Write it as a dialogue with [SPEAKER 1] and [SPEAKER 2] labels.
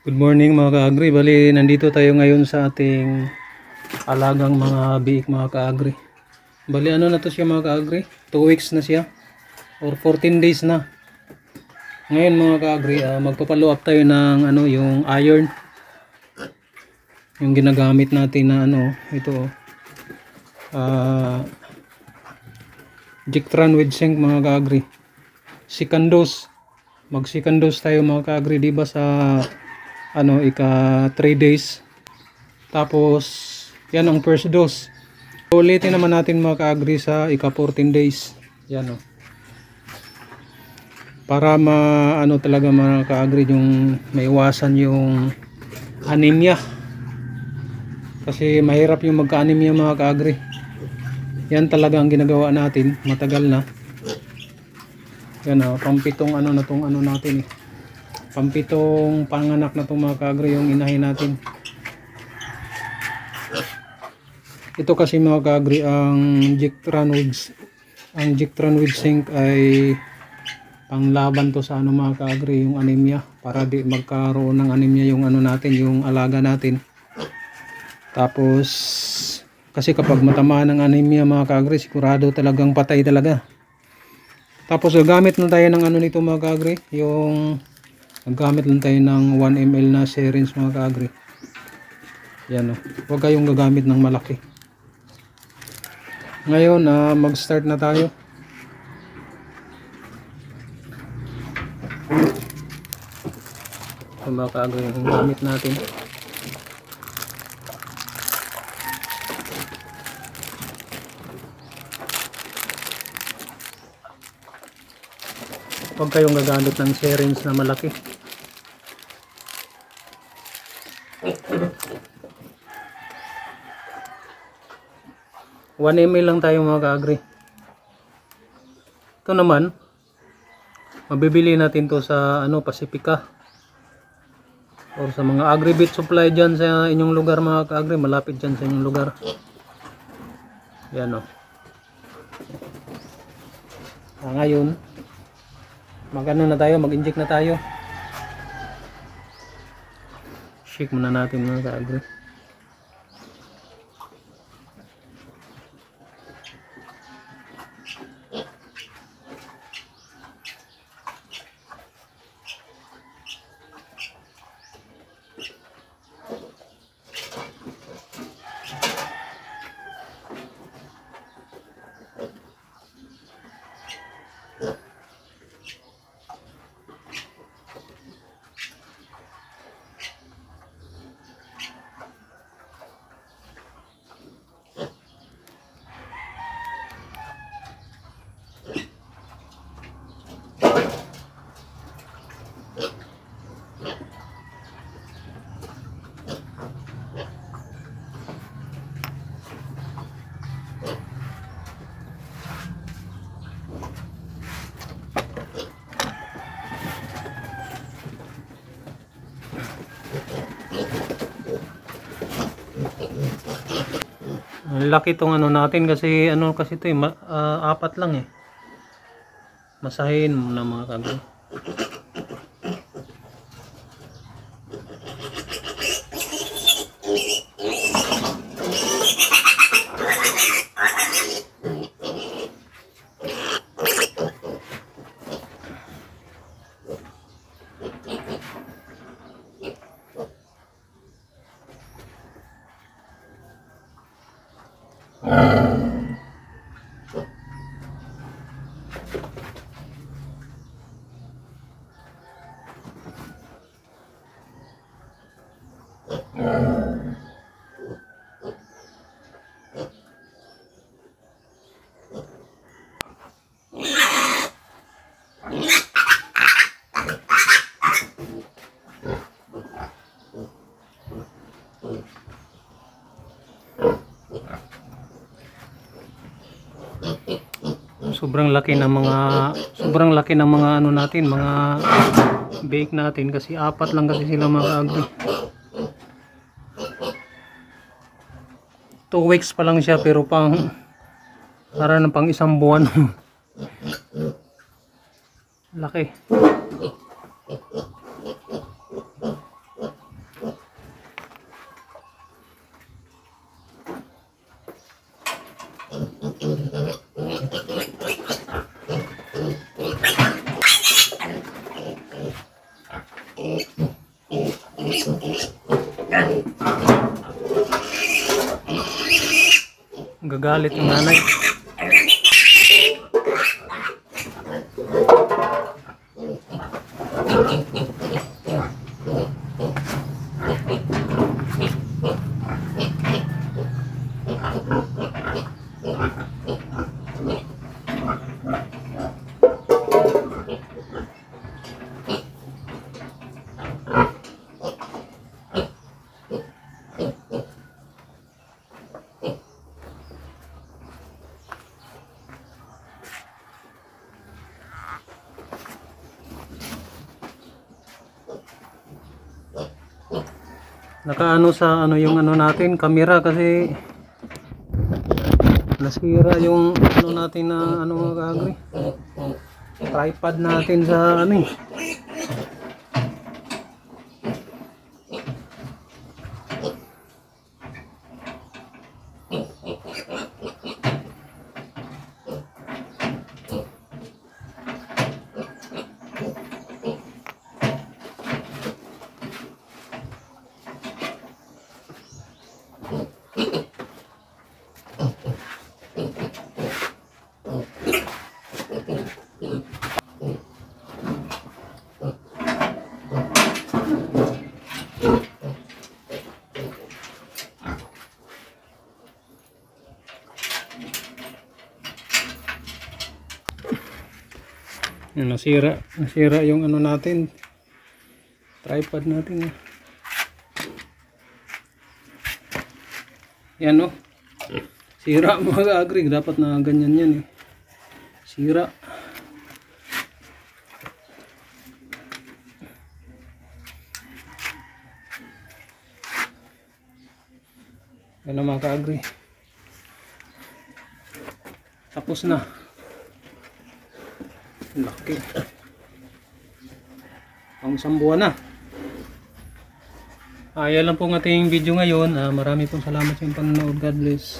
[SPEAKER 1] Good morning mga ka-agri. Bali, nandito tayo ngayon sa ating alagang mga biik mga ka-agri. Bali, ano na to siya mga ka-agri? 2 weeks na siya or 14 days na. Ngayon mga ka-agri, magpapalo up tayo ng yung iron. Yung ginagamit natin na ito. Jictran with zinc mga ka-agri. Second dose. Mag second dose tayo mga ka-agri, diba sa ika 3 days, tapos yan ang first dose. Ulitin naman natin mga ka-agri sa ika 14 days yan para talaga mga ka-agri yung maiwasan yung anemia, kasi mahirap yung magka-anemia mga ka-agri. Yan talaga ang ginagawa natin matagal na yan. Pampitong na tong natin pampitong panganak na itong mga ka-agri yung inahin natin. Ito kasi mga ka-agri, ang Jictran with zinc ay panglaban to sa mga ka-agri, yung anemia, para di magkaroon ng anemia yung natin, yung alaga natin. Tapos kasi kapag matamaan ng anemia mga ka-agri, sigurado talagang patay talaga. Tapos gagamit na tayo ng nito mga ka-agri, yung naggamit lang tayo ng 1 ml na syringe mga ka-agri. Yan huwag kayong gagamit ng malaki. Ngayon mag start na tayo. Ito mga ka-agri yung gamit natin. Huwag kayong gagamit ng syringe na malaki. 1 ml lang tayo mga ka-agri. Ito naman mabibili natin to sa Pacifica or sa mga agribit supply dyan sa inyong lugar mga ka-agri, malapit dyan sa inyong lugar. Yan ngayon na tayo, mag-inject na tayo. Shake muna natin mga ka-agri. Laki tong natin kasi kasi ito apat lang masahin muna mga ka-agri. Sobrang laki ng mga natin, mga bake natin, kasi apat lang kasi sila mga ka-agri. 2 weeks pa lang siya pero para na pang 1 buwan. Laki. Gagalit yung nanay. Nakaano sa ano yung ano natin, camera kasi nasira yung ano natin na ano mga kaagri. Tripod natin sa ano eh. Yan, nasira yung ano natin, tripod natin. Yan oh. Sira mga agri, dapat na ganyan yan eh. Sira. Yan na mga agri. Tapos na. Laki. Pang isang buwan na. Yan lang po ang ating video ngayon. Marami pong salamat sa inyong panonood. God bless.